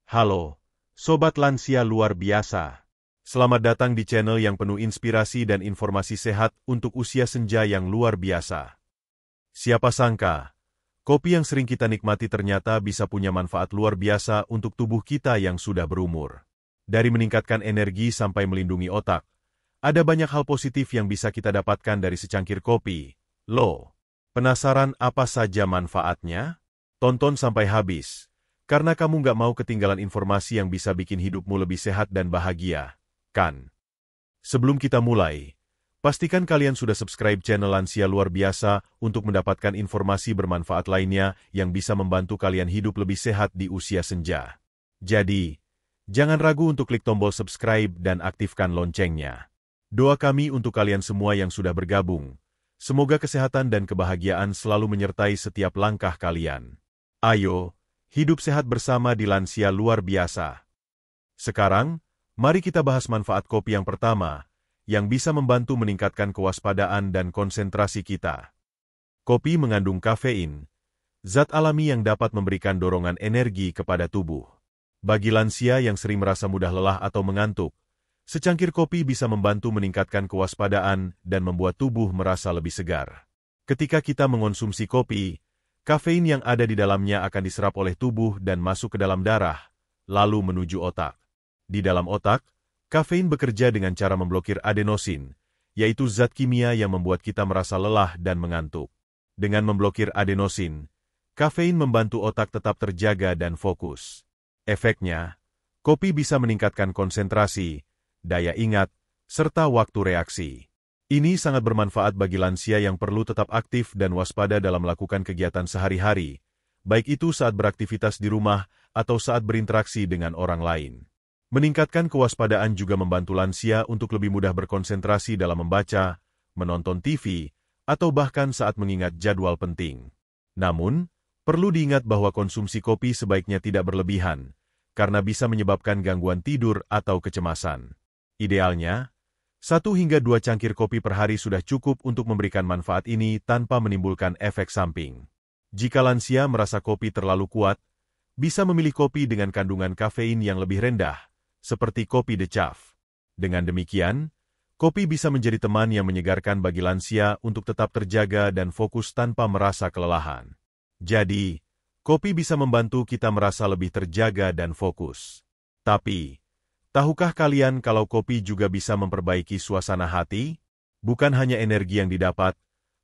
Halo, Sobat Lansia luar biasa. Selamat datang di channel yang penuh inspirasi dan informasi sehat untuk usia senja yang luar biasa. Siapa sangka, kopi yang sering kita nikmati ternyata bisa punya manfaat luar biasa untuk tubuh kita yang sudah berumur. Dari meningkatkan energi sampai melindungi otak, ada banyak hal positif yang bisa kita dapatkan dari secangkir kopi. Loh, penasaran apa saja manfaatnya? Tonton sampai habis. Karena kamu nggak mau ketinggalan informasi yang bisa bikin hidupmu lebih sehat dan bahagia, kan? Sebelum kita mulai, pastikan kalian sudah subscribe channel Lansia Luar Biasa untuk mendapatkan informasi bermanfaat lainnya yang bisa membantu kalian hidup lebih sehat di usia senja. Jadi, jangan ragu untuk klik tombol subscribe dan aktifkan loncengnya. Doa kami untuk kalian semua yang sudah bergabung. Semoga kesehatan dan kebahagiaan selalu menyertai setiap langkah kalian. Ayo, hidup sehat bersama di Lansia Luar Biasa. Sekarang, mari kita bahas manfaat kopi yang pertama, yang bisa membantu meningkatkan kewaspadaan dan konsentrasi kita. Kopi mengandung kafein, zat alami yang dapat memberikan dorongan energi kepada tubuh. Bagi lansia yang sering merasa mudah lelah atau mengantuk, secangkir kopi bisa membantu meningkatkan kewaspadaan dan membuat tubuh merasa lebih segar. Ketika kita mengonsumsi kopi, kafein yang ada di dalamnya akan diserap oleh tubuh dan masuk ke dalam darah, lalu menuju otak. Di dalam otak, kafein bekerja dengan cara memblokir adenosin, yaitu zat kimia yang membuat kita merasa lelah dan mengantuk. Dengan memblokir adenosin, kafein membantu otak tetap terjaga dan fokus. Efeknya, kopi bisa meningkatkan konsentrasi, daya ingat, serta waktu reaksi. Ini sangat bermanfaat bagi lansia yang perlu tetap aktif dan waspada dalam melakukan kegiatan sehari-hari, baik itu saat beraktivitas di rumah atau saat berinteraksi dengan orang lain. Meningkatkan kewaspadaan juga membantu lansia untuk lebih mudah berkonsentrasi dalam membaca, menonton TV, atau bahkan saat mengingat jadwal penting. Namun, perlu diingat bahwa konsumsi kopi sebaiknya tidak berlebihan, karena bisa menyebabkan gangguan tidur atau kecemasan. Idealnya, 1 hingga 2 cangkir kopi per hari sudah cukup untuk memberikan manfaat ini tanpa menimbulkan efek samping. Jika lansia merasa kopi terlalu kuat, bisa memilih kopi dengan kandungan kafein yang lebih rendah, seperti kopi decaf. Dengan demikian, kopi bisa menjadi teman yang menyegarkan bagi lansia untuk tetap terjaga dan fokus tanpa merasa kelelahan. Jadi, kopi bisa membantu kita merasa lebih terjaga dan fokus. Tapi, tahukah kalian kalau kopi juga bisa memperbaiki suasana hati? Bukan hanya energi yang didapat,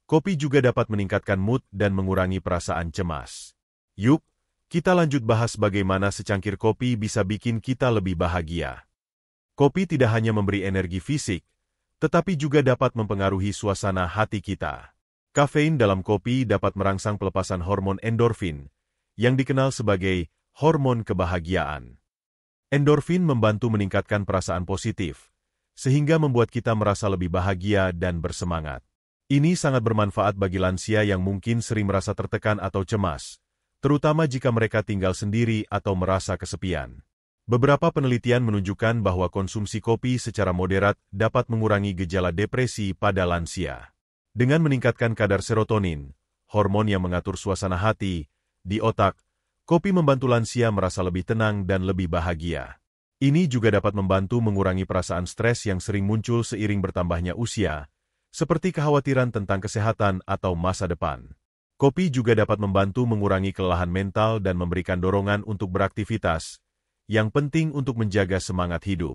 kopi juga dapat meningkatkan mood dan mengurangi perasaan cemas. Yuk, kita lanjut bahas bagaimana secangkir kopi bisa bikin kita lebih bahagia. Kopi tidak hanya memberi energi fisik, tetapi juga dapat mempengaruhi suasana hati kita. Kafein dalam kopi dapat merangsang pelepasan hormon endorfin, yang dikenal sebagai hormon kebahagiaan. Endorfin membantu meningkatkan perasaan positif, sehingga membuat kita merasa lebih bahagia dan bersemangat. Ini sangat bermanfaat bagi lansia yang mungkin sering merasa tertekan atau cemas, terutama jika mereka tinggal sendiri atau merasa kesepian. Beberapa penelitian menunjukkan bahwa konsumsi kopi secara moderat dapat mengurangi gejala depresi pada lansia. Dengan meningkatkan kadar serotonin, hormon yang mengatur suasana hati, di otak, kopi membantu lansia merasa lebih tenang dan lebih bahagia. Ini juga dapat membantu mengurangi perasaan stres yang sering muncul seiring bertambahnya usia, seperti kekhawatiran tentang kesehatan atau masa depan. Kopi juga dapat membantu mengurangi kelelahan mental dan memberikan dorongan untuk beraktivitas, yang penting untuk menjaga semangat hidup.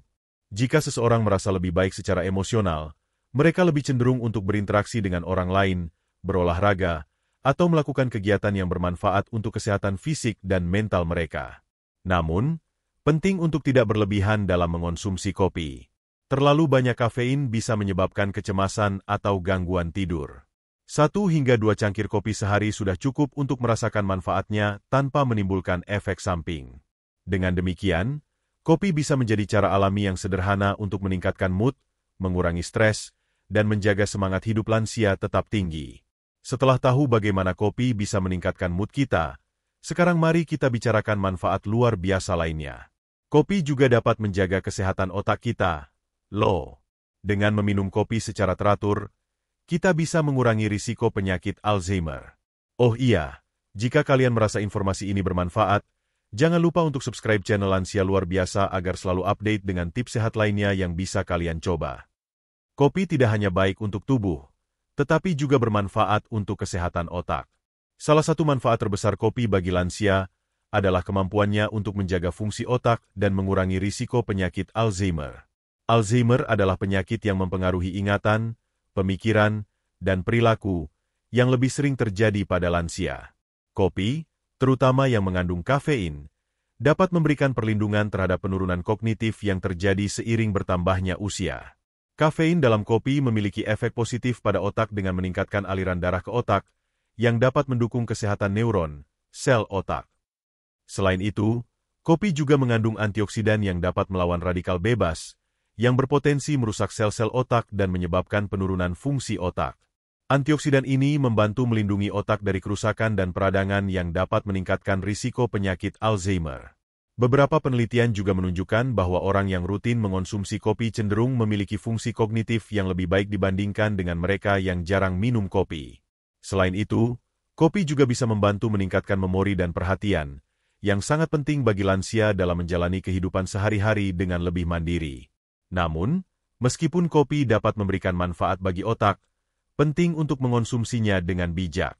Jika seseorang merasa lebih baik secara emosional, mereka lebih cenderung untuk berinteraksi dengan orang lain, berolahraga, atau melakukan kegiatan yang bermanfaat untuk kesehatan fisik dan mental mereka. Namun, penting untuk tidak berlebihan dalam mengonsumsi kopi. Terlalu banyak kafein bisa menyebabkan kecemasan atau gangguan tidur. 1 hingga 2 cangkir kopi sehari sudah cukup untuk merasakan manfaatnya tanpa menimbulkan efek samping. Dengan demikian, kopi bisa menjadi cara alami yang sederhana untuk meningkatkan mood, mengurangi stres, dan menjaga semangat hidup lansia tetap tinggi. Setelah tahu bagaimana kopi bisa meningkatkan mood kita, sekarang mari kita bicarakan manfaat luar biasa lainnya. Kopi juga dapat menjaga kesehatan otak kita. Loh, dengan meminum kopi secara teratur, kita bisa mengurangi risiko penyakit Alzheimer. Oh iya, jika kalian merasa informasi ini bermanfaat, Jangan lupa untuk subscribe channel Lansia Luar Biasa agar selalu update dengan tips sehat lainnya yang bisa kalian coba. Kopi tidak hanya baik untuk tubuh, tetapi juga bermanfaat untuk kesehatan otak. Salah satu manfaat terbesar kopi bagi lansia adalah kemampuannya untuk menjaga fungsi otak dan mengurangi risiko penyakit Alzheimer. Alzheimer adalah penyakit yang mempengaruhi ingatan, pemikiran, dan perilaku yang lebih sering terjadi pada lansia. Kopi, terutama yang mengandung kafein, dapat memberikan perlindungan terhadap penurunan kognitif yang terjadi seiring bertambahnya usia. Kafein dalam kopi memiliki efek positif pada otak dengan meningkatkan aliran darah ke otak, yang dapat mendukung kesehatan neuron, sel otak. Selain itu, kopi juga mengandung antioksidan yang dapat melawan radikal bebas, yang berpotensi merusak sel-sel otak dan menyebabkan penurunan fungsi otak. Antioksidan ini membantu melindungi otak dari kerusakan dan peradangan yang dapat meningkatkan risiko penyakit Alzheimer. Beberapa penelitian juga menunjukkan bahwa orang yang rutin mengonsumsi kopi cenderung memiliki fungsi kognitif yang lebih baik dibandingkan dengan mereka yang jarang minum kopi. Selain itu, kopi juga bisa membantu meningkatkan memori dan perhatian, yang sangat penting bagi lansia dalam menjalani kehidupan sehari-hari dengan lebih mandiri. Namun, meskipun kopi dapat memberikan manfaat bagi otak, penting untuk mengonsumsinya dengan bijak.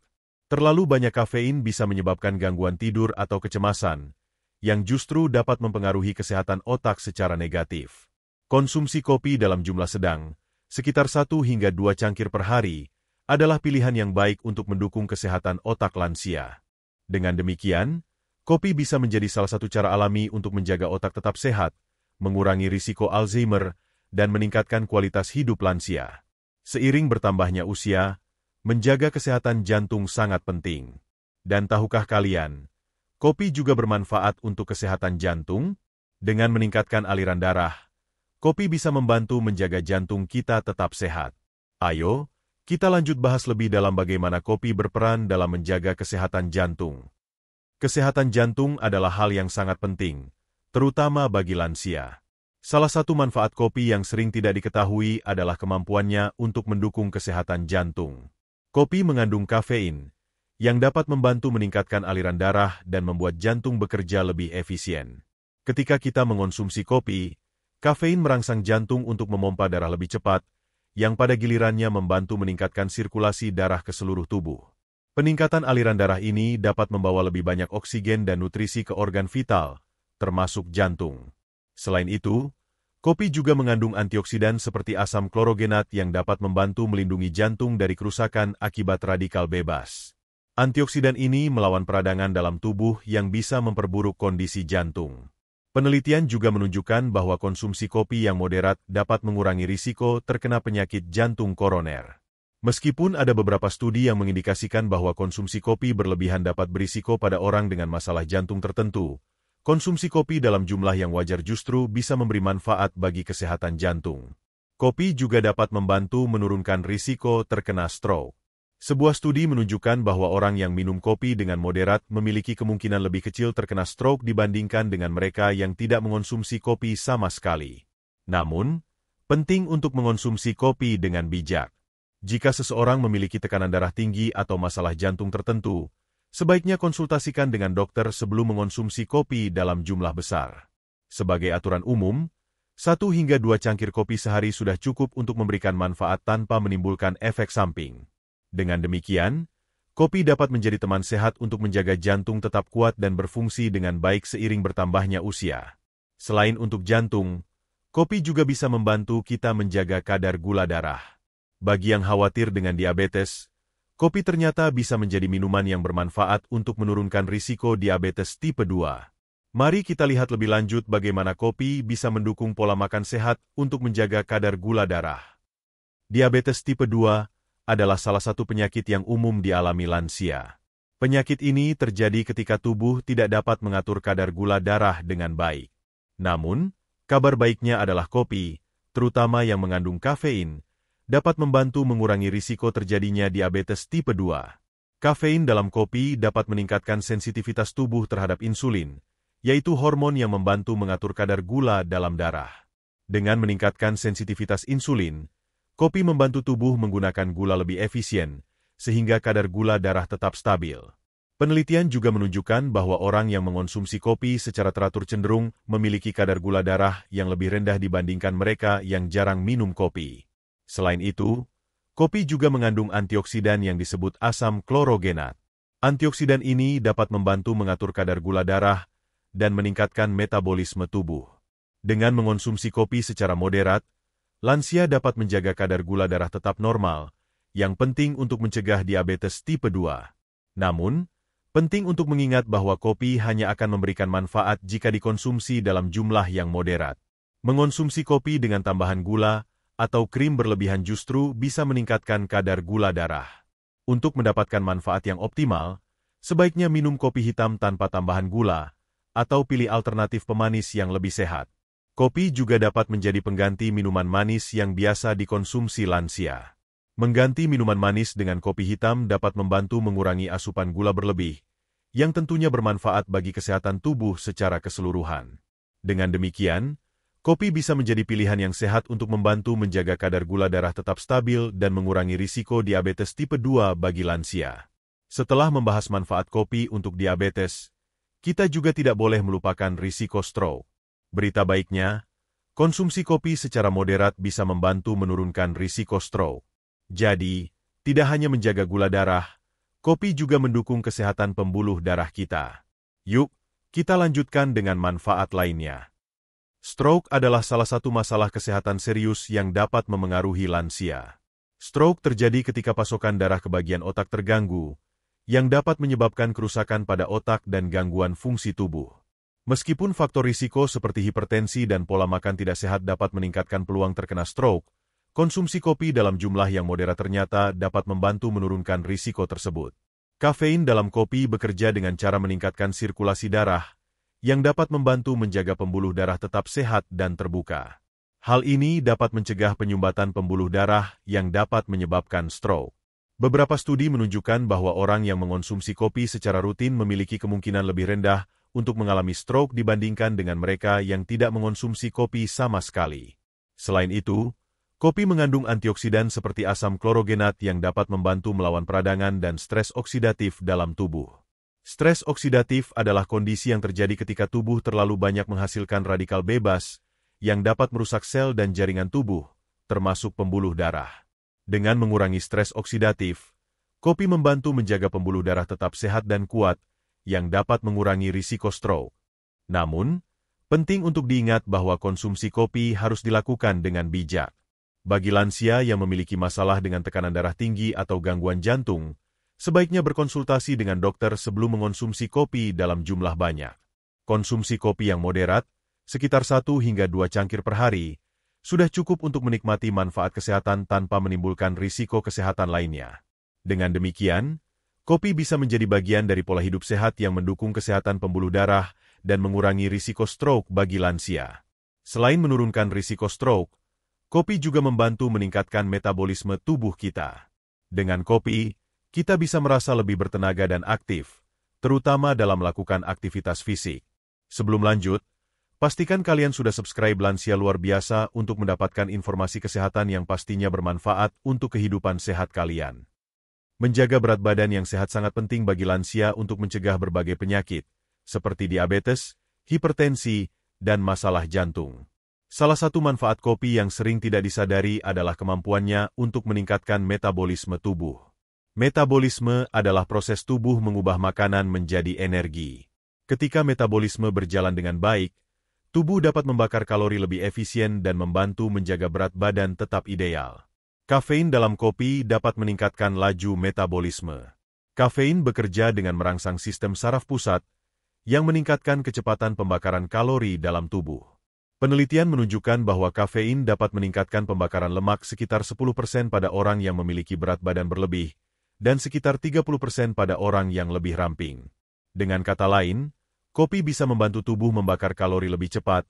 Terlalu banyak kafein bisa menyebabkan gangguan tidur atau kecemasan, yang justru dapat mempengaruhi kesehatan otak secara negatif. Konsumsi kopi dalam jumlah sedang, sekitar 1 hingga 2 cangkir per hari, adalah pilihan yang baik untuk mendukung kesehatan otak lansia. Dengan demikian, kopi bisa menjadi salah satu cara alami untuk menjaga otak tetap sehat, mengurangi risiko Alzheimer, dan meningkatkan kualitas hidup lansia. Seiring bertambahnya usia, menjaga kesehatan jantung sangat penting. Dan tahukah kalian, kopi juga bermanfaat untuk kesehatan jantung? Dengan meningkatkan aliran darah, kopi bisa membantu menjaga jantung kita tetap sehat. Ayo, kita lanjut bahas lebih dalam bagaimana kopi berperan dalam menjaga kesehatan jantung. Kesehatan jantung adalah hal yang sangat penting, terutama bagi lansia. Salah satu manfaat kopi yang sering tidak diketahui adalah kemampuannya untuk mendukung kesehatan jantung. Kopi mengandung kafein, yang dapat membantu meningkatkan aliran darah dan membuat jantung bekerja lebih efisien. Ketika kita mengonsumsi kopi, kafein merangsang jantung untuk memompa darah lebih cepat, yang pada gilirannya membantu meningkatkan sirkulasi darah ke seluruh tubuh. Peningkatan aliran darah ini dapat membawa lebih banyak oksigen dan nutrisi ke organ vital, termasuk jantung. Selain itu, kopi juga mengandung antioksidan seperti asam klorogenat yang dapat membantu melindungi jantung dari kerusakan akibat radikal bebas. Antioksidan ini melawan peradangan dalam tubuh yang bisa memperburuk kondisi jantung. Penelitian juga menunjukkan bahwa konsumsi kopi yang moderat dapat mengurangi risiko terkena penyakit jantung koroner. Meskipun ada beberapa studi yang mengindikasikan bahwa konsumsi kopi berlebihan dapat berisiko pada orang dengan masalah jantung tertentu, konsumsi kopi dalam jumlah yang wajar justru bisa memberi manfaat bagi kesehatan jantung. Kopi juga dapat membantu menurunkan risiko terkena stroke. Sebuah studi menunjukkan bahwa orang yang minum kopi dengan moderat memiliki kemungkinan lebih kecil terkena stroke dibandingkan dengan mereka yang tidak mengonsumsi kopi sama sekali. Namun, penting untuk mengonsumsi kopi dengan bijak. Jika seseorang memiliki tekanan darah tinggi atau masalah jantung tertentu, sebaiknya konsultasikan dengan dokter sebelum mengonsumsi kopi dalam jumlah besar. Sebagai aturan umum, 1 hingga 2 cangkir kopi sehari sudah cukup untuk memberikan manfaat tanpa menimbulkan efek samping. Dengan demikian, kopi dapat menjadi teman sehat untuk menjaga jantung tetap kuat dan berfungsi dengan baik seiring bertambahnya usia. Selain untuk jantung, kopi juga bisa membantu kita menjaga kadar gula darah. Bagi yang khawatir dengan diabetes, kopi ternyata bisa menjadi minuman yang bermanfaat untuk menurunkan risiko diabetes tipe 2. Mari kita lihat lebih lanjut bagaimana kopi bisa mendukung pola makan sehat untuk menjaga kadar gula darah. Diabetes tipe 2 adalah salah satu penyakit yang umum dialami lansia. Penyakit ini terjadi ketika tubuh tidak dapat mengatur kadar gula darah dengan baik. Namun, kabar baiknya adalah kopi, terutama yang mengandung kafein, dapat membantu mengurangi risiko terjadinya diabetes tipe 2. Kafein dalam kopi dapat meningkatkan sensitivitas tubuh terhadap insulin, yaitu hormon yang membantu mengatur kadar gula dalam darah. Dengan meningkatkan sensitivitas insulin, kopi membantu tubuh menggunakan gula lebih efisien, sehingga kadar gula darah tetap stabil. Penelitian juga menunjukkan bahwa orang yang mengonsumsi kopi secara teratur cenderung memiliki kadar gula darah yang lebih rendah dibandingkan mereka yang jarang minum kopi. Selain itu, kopi juga mengandung antioksidan yang disebut asam klorogenat. Antioksidan ini dapat membantu mengatur kadar gula darah dan meningkatkan metabolisme tubuh. Dengan mengonsumsi kopi secara moderat, lansia dapat menjaga kadar gula darah tetap normal, yang penting untuk mencegah diabetes tipe 2. Namun, penting untuk mengingat bahwa kopi hanya akan memberikan manfaat jika dikonsumsi dalam jumlah yang moderat. Mengonsumsi kopi dengan tambahan gula atau krim berlebihan justru bisa meningkatkan kadar gula darah. Untuk mendapatkan manfaat yang optimal, sebaiknya minum kopi hitam tanpa tambahan gula, atau pilih alternatif pemanis yang lebih sehat. Kopi juga dapat menjadi pengganti minuman manis yang biasa dikonsumsi lansia. Mengganti minuman manis dengan kopi hitam dapat membantu mengurangi asupan gula berlebih, yang tentunya bermanfaat bagi kesehatan tubuh secara keseluruhan. Dengan demikian, kopi bisa menjadi pilihan yang sehat untuk membantu menjaga kadar gula darah tetap stabil dan mengurangi risiko diabetes tipe 2 bagi lansia. Setelah membahas manfaat kopi untuk diabetes, kita juga tidak boleh melupakan risiko stroke. Berita baiknya, konsumsi kopi secara moderat bisa membantu menurunkan risiko stroke. Jadi, tidak hanya menjaga gula darah, kopi juga mendukung kesehatan pembuluh darah kita. Yuk, kita lanjutkan dengan manfaat lainnya. Stroke adalah salah satu masalah kesehatan serius yang dapat memengaruhi lansia. Stroke terjadi ketika pasokan darah ke bagian otak terganggu, yang dapat menyebabkan kerusakan pada otak dan gangguan fungsi tubuh. Meskipun faktor risiko seperti hipertensi dan pola makan tidak sehat dapat meningkatkan peluang terkena stroke, konsumsi kopi dalam jumlah yang moderat ternyata dapat membantu menurunkan risiko tersebut. Kafein dalam kopi bekerja dengan cara meningkatkan sirkulasi darah, yang dapat membantu menjaga pembuluh darah tetap sehat dan terbuka. Hal ini dapat mencegah penyumbatan pembuluh darah yang dapat menyebabkan stroke. Beberapa studi menunjukkan bahwa orang yang mengonsumsi kopi secara rutin memiliki kemungkinan lebih rendah untuk mengalami stroke dibandingkan dengan mereka yang tidak mengonsumsi kopi sama sekali. Selain itu, kopi mengandung antioksidan seperti asam klorogenat yang dapat membantu melawan peradangan dan stres oksidatif dalam tubuh. Stres oksidatif adalah kondisi yang terjadi ketika tubuh terlalu banyak menghasilkan radikal bebas yang dapat merusak sel dan jaringan tubuh, termasuk pembuluh darah. Dengan mengurangi stres oksidatif, kopi membantu menjaga pembuluh darah tetap sehat dan kuat, yang dapat mengurangi risiko stroke. Namun, penting untuk diingat bahwa konsumsi kopi harus dilakukan dengan bijak. Bagi lansia yang memiliki masalah dengan tekanan darah tinggi atau gangguan jantung, sebaiknya berkonsultasi dengan dokter sebelum mengonsumsi kopi dalam jumlah banyak. Konsumsi kopi yang moderat, sekitar 1 hingga 2 cangkir per hari, sudah cukup untuk menikmati manfaat kesehatan tanpa menimbulkan risiko kesehatan lainnya. Dengan demikian, kopi bisa menjadi bagian dari pola hidup sehat yang mendukung kesehatan pembuluh darah dan mengurangi risiko stroke bagi lansia. Selain menurunkan risiko stroke, kopi juga membantu meningkatkan metabolisme tubuh kita. Dengan kopi, kita bisa merasa lebih bertenaga dan aktif, terutama dalam melakukan aktivitas fisik. Sebelum lanjut, pastikan kalian sudah subscribe Lansia Luar Biasa untuk mendapatkan informasi kesehatan yang pastinya bermanfaat untuk kehidupan sehat kalian. Menjaga berat badan yang sehat sangat penting bagi lansia untuk mencegah berbagai penyakit, seperti diabetes, hipertensi, dan masalah jantung. Salah satu manfaat kopi yang sering tidak disadari adalah kemampuannya untuk meningkatkan metabolisme tubuh. Metabolisme adalah proses tubuh mengubah makanan menjadi energi. Ketika metabolisme berjalan dengan baik, tubuh dapat membakar kalori lebih efisien dan membantu menjaga berat badan tetap ideal. Kafein dalam kopi dapat meningkatkan laju metabolisme. Kafein bekerja dengan merangsang sistem saraf pusat, yang meningkatkan kecepatan pembakaran kalori dalam tubuh. Penelitian menunjukkan bahwa kafein dapat meningkatkan pembakaran lemak sekitar 10% pada orang yang memiliki berat badan berlebih, dan sekitar 30% pada orang yang lebih ramping. Dengan kata lain, kopi bisa membantu tubuh membakar kalori lebih cepat,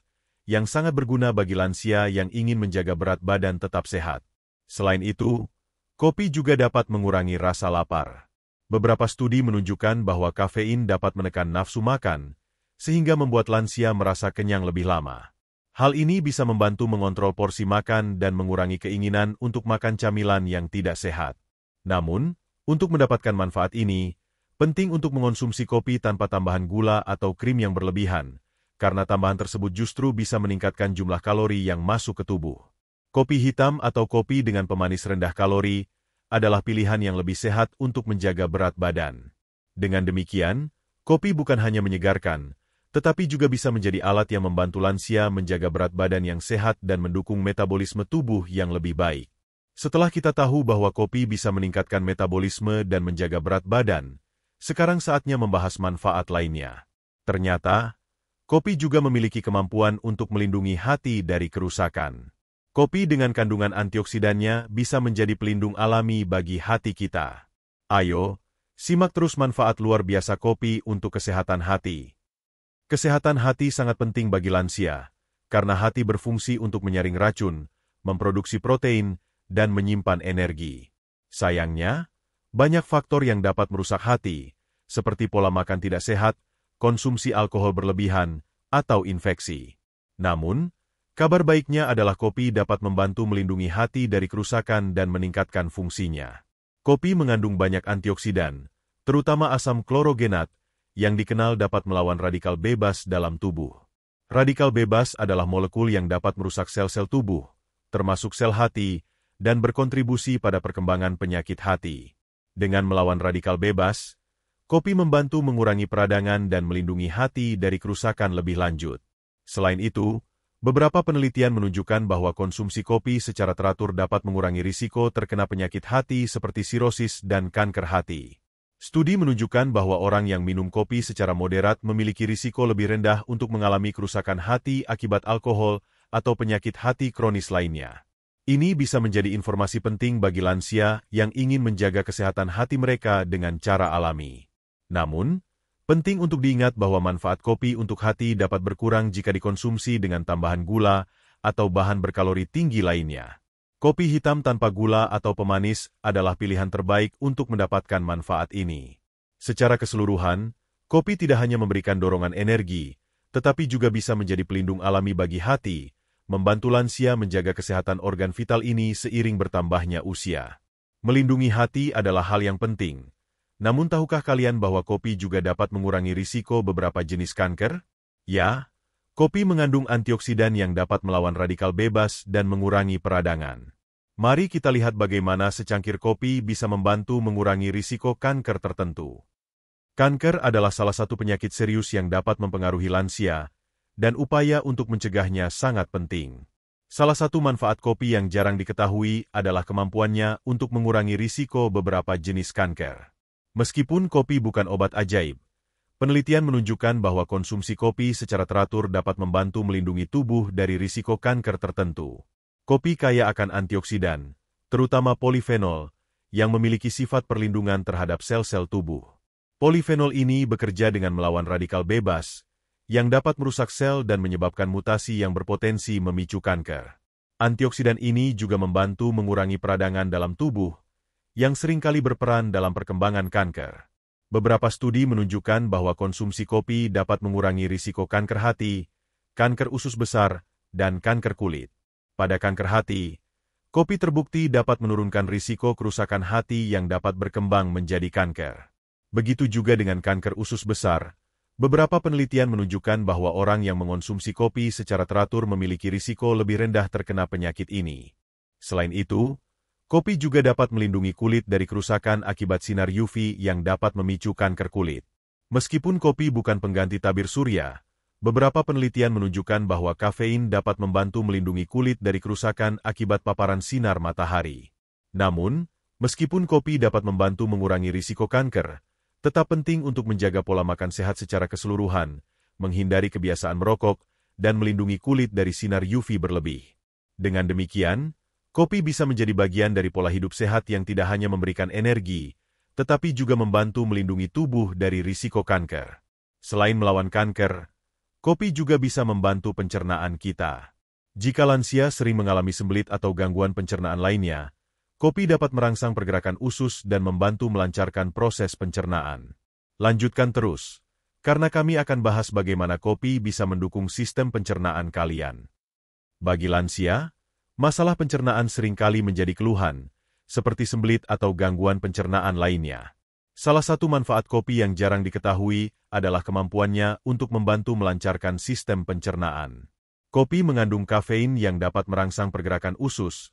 yang sangat berguna bagi lansia yang ingin menjaga berat badan tetap sehat. Selain itu, kopi juga dapat mengurangi rasa lapar. Beberapa studi menunjukkan bahwa kafein dapat menekan nafsu makan, sehingga membuat lansia merasa kenyang lebih lama. Hal ini bisa membantu mengontrol porsi makan dan mengurangi keinginan untuk makan camilan yang tidak sehat. Namun, untuk mendapatkan manfaat ini, Penting untuk mengonsumsi kopi tanpa tambahan gula atau krim yang berlebihan, karena tambahan tersebut justru bisa meningkatkan jumlah kalori yang masuk ke tubuh. Kopi hitam atau kopi dengan pemanis rendah kalori adalah pilihan yang lebih sehat untuk menjaga berat badan. Dengan demikian, kopi bukan hanya menyegarkan, tetapi juga bisa menjadi alat yang membantu lansia menjaga berat badan yang sehat dan mendukung metabolisme tubuh yang lebih baik. Setelah kita tahu bahwa kopi bisa meningkatkan metabolisme dan menjaga berat badan, sekarang saatnya membahas manfaat lainnya. Ternyata, kopi juga memiliki kemampuan untuk melindungi hati dari kerusakan. Kopi dengan kandungan antioksidannya bisa menjadi pelindung alami bagi hati kita. Ayo, simak terus manfaat luar biasa kopi untuk kesehatan hati. Kesehatan hati sangat penting bagi lansia, karena hati berfungsi untuk menyaring racun, memproduksi protein, dan menyimpan energi. Sayangnya, banyak faktor yang dapat merusak hati, seperti pola makan tidak sehat, konsumsi alkohol berlebihan, atau infeksi. Namun, kabar baiknya adalah kopi dapat membantu melindungi hati dari kerusakan dan meningkatkan fungsinya. Kopi mengandung banyak antioksidan, terutama asam klorogenat, yang dikenal dapat melawan radikal bebas dalam tubuh. Radikal bebas adalah molekul yang dapat merusak sel-sel tubuh, termasuk sel hati, dan berkontribusi pada perkembangan penyakit hati. Dengan melawan radikal bebas, kopi membantu mengurangi peradangan dan melindungi hati dari kerusakan lebih lanjut. Selain itu, beberapa penelitian menunjukkan bahwa konsumsi kopi secara teratur dapat mengurangi risiko terkena penyakit hati seperti sirosis dan kanker hati. Studi menunjukkan bahwa orang yang minum kopi secara moderat memiliki risiko lebih rendah untuk mengalami kerusakan hati akibat alkohol atau penyakit hati kronis lainnya. Ini bisa menjadi informasi penting bagi lansia yang ingin menjaga kesehatan hati mereka dengan cara alami. Namun, penting untuk diingat bahwa manfaat kopi untuk hati dapat berkurang jika dikonsumsi dengan tambahan gula atau bahan berkalori tinggi lainnya. Kopi hitam tanpa gula atau pemanis adalah pilihan terbaik untuk mendapatkan manfaat ini. Secara keseluruhan, kopi tidak hanya memberikan dorongan energi, tetapi juga bisa menjadi pelindung alami bagi hati, membantu lansia menjaga kesehatan organ vital ini seiring bertambahnya usia. Melindungi hati adalah hal yang penting. Namun tahukah kalian bahwa kopi juga dapat mengurangi risiko beberapa jenis kanker? Ya, kopi mengandung antioksidan yang dapat melawan radikal bebas dan mengurangi peradangan. Mari kita lihat bagaimana secangkir kopi bisa membantu mengurangi risiko kanker tertentu. Kanker adalah salah satu penyakit serius yang dapat mempengaruhi lansia, dan upaya untuk mencegahnya sangat penting. Salah satu manfaat kopi yang jarang diketahui adalah kemampuannya untuk mengurangi risiko beberapa jenis kanker. Meskipun kopi bukan obat ajaib, penelitian menunjukkan bahwa konsumsi kopi secara teratur dapat membantu melindungi tubuh dari risiko kanker tertentu. Kopi kaya akan antioksidan, terutama polifenol, yang memiliki sifat perlindungan terhadap sel-sel tubuh. Polifenol ini bekerja dengan melawan radikal bebas, yang dapat merusak sel dan menyebabkan mutasi yang berpotensi memicu kanker. Antioksidan ini juga membantu mengurangi peradangan dalam tubuh, yang seringkali berperan dalam perkembangan kanker. Beberapa studi menunjukkan bahwa konsumsi kopi dapat mengurangi risiko kanker hati, kanker usus besar, dan kanker kulit. Pada kanker hati, kopi terbukti dapat menurunkan risiko kerusakan hati yang dapat berkembang menjadi kanker. Begitu juga dengan kanker usus besar. Beberapa penelitian menunjukkan bahwa orang yang mengonsumsi kopi secara teratur memiliki risiko lebih rendah terkena penyakit ini. Selain itu, kopi juga dapat melindungi kulit dari kerusakan akibat sinar UV yang dapat memicu kanker kulit. Meskipun kopi bukan pengganti tabir surya, beberapa penelitian menunjukkan bahwa kafein dapat membantu melindungi kulit dari kerusakan akibat paparan sinar matahari. Namun, meskipun kopi dapat membantu mengurangi risiko kanker, tetap penting untuk menjaga pola makan sehat secara keseluruhan, menghindari kebiasaan merokok, dan melindungi kulit dari sinar UV berlebih. Dengan demikian, kopi bisa menjadi bagian dari pola hidup sehat yang tidak hanya memberikan energi, tetapi juga membantu melindungi tubuh dari risiko kanker. Selain melawan kanker, kopi juga bisa membantu pencernaan kita. Jika lansia sering mengalami sembelit atau gangguan pencernaan lainnya, kopi dapat merangsang pergerakan usus dan membantu melancarkan proses pencernaan. Lanjutkan terus, karena kami akan bahas bagaimana kopi bisa mendukung sistem pencernaan kalian. Bagi lansia, masalah pencernaan seringkali menjadi keluhan, seperti sembelit atau gangguan pencernaan lainnya. Salah satu manfaat kopi yang jarang diketahui adalah kemampuannya untuk membantu melancarkan sistem pencernaan. Kopi mengandung kafein yang dapat merangsang pergerakan usus,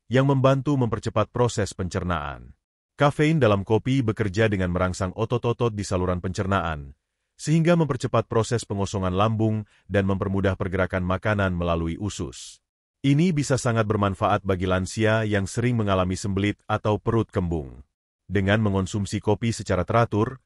yang membantu mempercepat proses pencernaan. Kafein dalam kopi bekerja dengan merangsang otot-otot di saluran pencernaan, sehingga mempercepat proses pengosongan lambung dan mempermudah pergerakan makanan melalui usus. Ini bisa sangat bermanfaat bagi lansia yang sering mengalami sembelit atau perut kembung. Dengan mengonsumsi kopi secara teratur,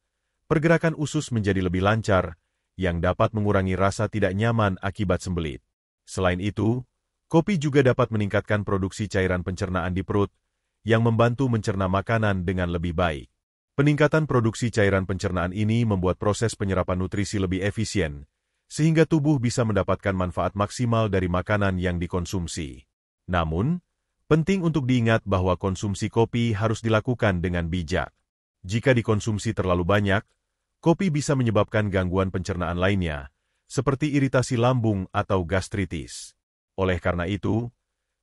pergerakan usus menjadi lebih lancar, yang dapat mengurangi rasa tidak nyaman akibat sembelit. Selain itu, kopi juga dapat meningkatkan produksi cairan pencernaan di perut, yang membantu mencerna makanan dengan lebih baik. Peningkatan produksi cairan pencernaan ini membuat proses penyerapan nutrisi lebih efisien, sehingga tubuh bisa mendapatkan manfaat maksimal dari makanan yang dikonsumsi. Namun, penting untuk diingat bahwa konsumsi kopi harus dilakukan dengan bijak. Jika dikonsumsi terlalu banyak, kopi bisa menyebabkan gangguan pencernaan lainnya, seperti iritasi lambung atau gastritis. Oleh karena itu,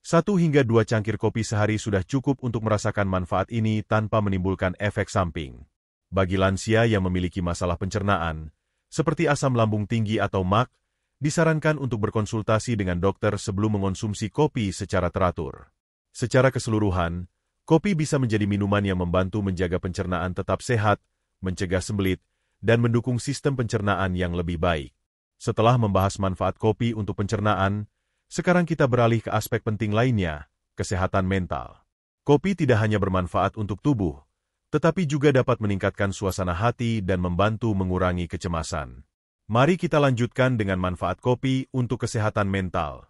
1 hingga 2 cangkir kopi sehari sudah cukup untuk merasakan manfaat ini tanpa menimbulkan efek samping. Bagi lansia yang memiliki masalah pencernaan, seperti asam lambung tinggi atau MAC, disarankan untuk berkonsultasi dengan dokter sebelum mengonsumsi kopi secara teratur. Secara keseluruhan, kopi bisa menjadi minuman yang membantu menjaga pencernaan tetap sehat, mencegah sembelit, dan mendukung sistem pencernaan yang lebih baik. Setelah membahas manfaat kopi untuk pencernaan, sekarang kita beralih ke aspek penting lainnya, kesehatan mental. Kopi tidak hanya bermanfaat untuk tubuh, tetapi juga dapat meningkatkan suasana hati dan membantu mengurangi kecemasan. Mari kita lanjutkan dengan manfaat kopi untuk kesehatan mental.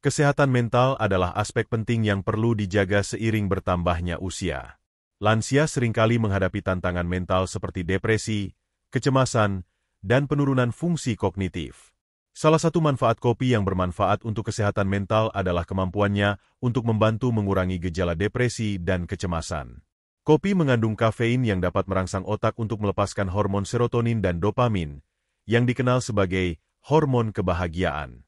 Kesehatan mental adalah aspek penting yang perlu dijaga seiring bertambahnya usia. Lansia seringkali menghadapi tantangan mental seperti depresi, kecemasan, dan penurunan fungsi kognitif. Salah satu manfaat kopi yang bermanfaat untuk kesehatan mental adalah kemampuannya untuk membantu mengurangi gejala depresi dan kecemasan. Kopi mengandung kafein yang dapat merangsang otak untuk melepaskan hormon serotonin dan dopamin, yang dikenal sebagai hormon kebahagiaan.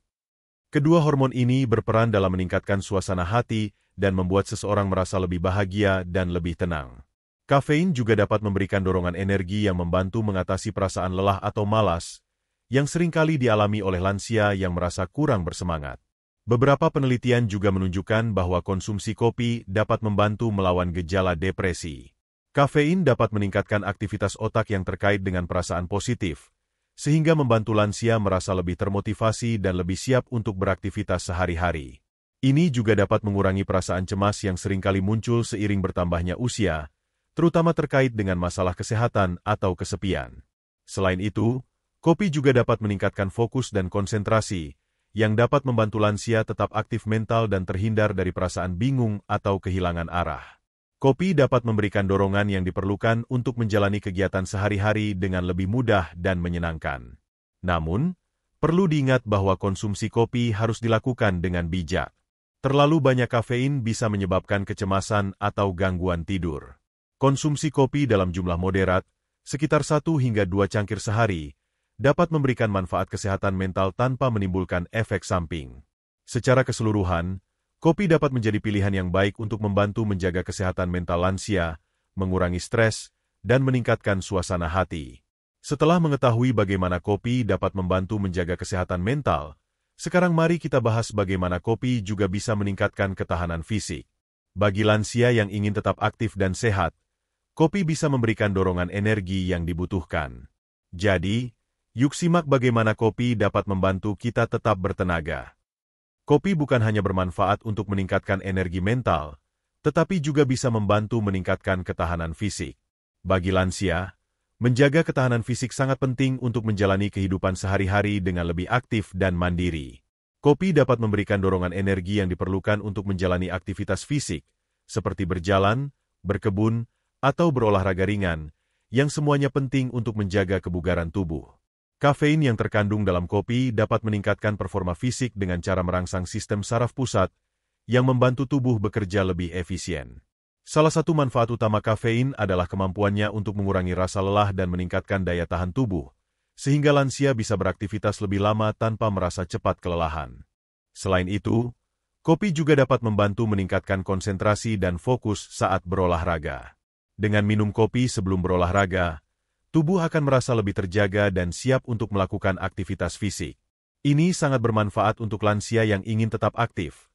Kedua hormon ini berperan dalam meningkatkan suasana hati dan membuat seseorang merasa lebih bahagia dan lebih tenang. Kafein juga dapat memberikan dorongan energi yang membantu mengatasi perasaan lelah atau malas, yang seringkali dialami oleh lansia yang merasa kurang bersemangat. Beberapa penelitian juga menunjukkan bahwa konsumsi kopi dapat membantu melawan gejala depresi. Kafein dapat meningkatkan aktivitas otak yang terkait dengan perasaan positif, sehingga membantu lansia merasa lebih termotivasi dan lebih siap untuk beraktivitas sehari-hari. Ini juga dapat mengurangi perasaan cemas yang seringkali muncul seiring bertambahnya usia, terutama terkait dengan masalah kesehatan atau kesepian. Selain itu, kopi juga dapat meningkatkan fokus dan konsentrasi, yang dapat membantu lansia tetap aktif mental dan terhindar dari perasaan bingung atau kehilangan arah. Kopi dapat memberikan dorongan yang diperlukan untuk menjalani kegiatan sehari-hari dengan lebih mudah dan menyenangkan. Namun, perlu diingat bahwa konsumsi kopi harus dilakukan dengan bijak. Terlalu banyak kafein bisa menyebabkan kecemasan atau gangguan tidur. Konsumsi kopi dalam jumlah moderat, sekitar 1 hingga 2 cangkir sehari, dapat memberikan manfaat kesehatan mental tanpa menimbulkan efek samping. Secara keseluruhan, kopi dapat menjadi pilihan yang baik untuk membantu menjaga kesehatan mental lansia, mengurangi stres, dan meningkatkan suasana hati. Setelah mengetahui bagaimana kopi dapat membantu menjaga kesehatan mental, sekarang mari kita bahas bagaimana kopi juga bisa meningkatkan ketahanan fisik. Bagi lansia yang ingin tetap aktif dan sehat, kopi bisa memberikan dorongan energi yang dibutuhkan. Jadi, yuk simak bagaimana kopi dapat membantu kita tetap bertenaga. Kopi bukan hanya bermanfaat untuk meningkatkan energi mental, tetapi juga bisa membantu meningkatkan ketahanan fisik. Bagi lansia, menjaga ketahanan fisik sangat penting untuk menjalani kehidupan sehari-hari dengan lebih aktif dan mandiri. Kopi dapat memberikan dorongan energi yang diperlukan untuk menjalani aktivitas fisik, seperti berjalan, berkebun, atau berolahraga ringan, yang semuanya penting untuk menjaga kebugaran tubuh. Kafein yang terkandung dalam kopi dapat meningkatkan performa fisik dengan cara merangsang sistem saraf pusat, yang membantu tubuh bekerja lebih efisien. Salah satu manfaat utama kafein adalah kemampuannya untuk mengurangi rasa lelah dan meningkatkan daya tahan tubuh, sehingga lansia bisa beraktivitas lebih lama tanpa merasa cepat kelelahan. Selain itu, kopi juga dapat membantu meningkatkan konsentrasi dan fokus saat berolahraga. Dengan minum kopi sebelum berolahraga, tubuh akan merasa lebih terjaga dan siap untuk melakukan aktivitas fisik. Ini sangat bermanfaat untuk lansia yang ingin tetap aktif,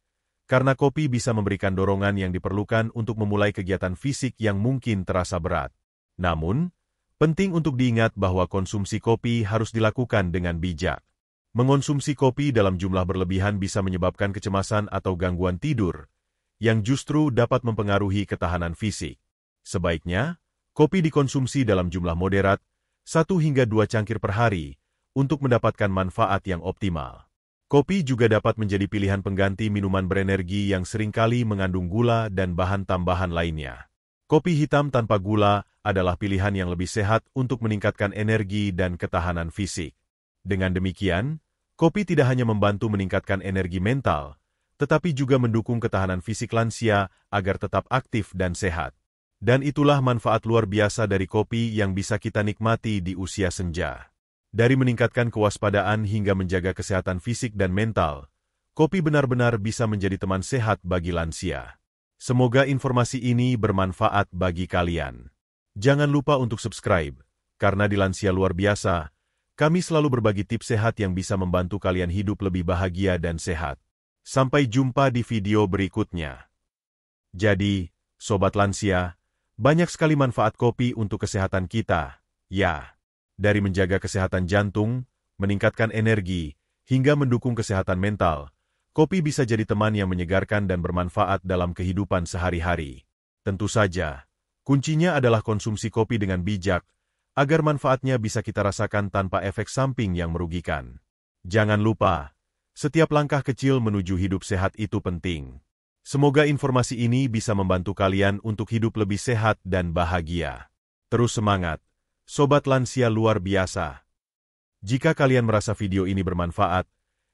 karena kopi bisa memberikan dorongan yang diperlukan untuk memulai kegiatan fisik yang mungkin terasa berat. Namun, penting untuk diingat bahwa konsumsi kopi harus dilakukan dengan bijak. Mengonsumsi kopi dalam jumlah berlebihan bisa menyebabkan kecemasan atau gangguan tidur, yang justru dapat mempengaruhi ketahanan fisik. Sebaiknya, kopi dikonsumsi dalam jumlah moderat, 1 hingga 2 cangkir per hari, untuk mendapatkan manfaat yang optimal. Kopi juga dapat menjadi pilihan pengganti minuman berenergi yang seringkali mengandung gula dan bahan tambahan lainnya. Kopi hitam tanpa gula adalah pilihan yang lebih sehat untuk meningkatkan energi dan ketahanan fisik. Dengan demikian, kopi tidak hanya membantu meningkatkan energi mental, tetapi juga mendukung ketahanan fisik lansia agar tetap aktif dan sehat. Dan itulah manfaat luar biasa dari kopi yang bisa kita nikmati di usia senja. Dari meningkatkan kewaspadaan hingga menjaga kesehatan fisik dan mental, kopi benar-benar bisa menjadi teman sehat bagi lansia. Semoga informasi ini bermanfaat bagi kalian. Jangan lupa untuk subscribe, karena di Lansia Luar Biasa, kami selalu berbagi tips sehat yang bisa membantu kalian hidup lebih bahagia dan sehat. Sampai jumpa di video berikutnya. Jadi, Sobat Lansia, banyak sekali manfaat kopi untuk kesehatan kita, ya. Dari menjaga kesehatan jantung, meningkatkan energi, hingga mendukung kesehatan mental, kopi bisa jadi teman yang menyegarkan dan bermanfaat dalam kehidupan sehari-hari. Tentu saja, kuncinya adalah konsumsi kopi dengan bijak, agar manfaatnya bisa kita rasakan tanpa efek samping yang merugikan. Jangan lupa, setiap langkah kecil menuju hidup sehat itu penting. Semoga informasi ini bisa membantu kalian untuk hidup lebih sehat dan bahagia. Terus semangat, Sobat Lansia Luar Biasa. Jika kalian merasa video ini bermanfaat,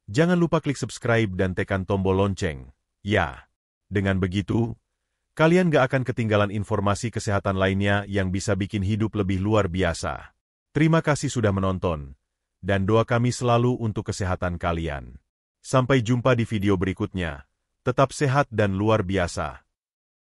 jangan lupa klik subscribe dan tekan tombol lonceng. Ya, dengan begitu, kalian gak akan ketinggalan informasi kesehatan lainnya yang bisa bikin hidup lebih luar biasa. Terima kasih sudah menonton, dan doa kami selalu untuk kesehatan kalian. Sampai jumpa di video berikutnya. Tetap sehat dan luar biasa.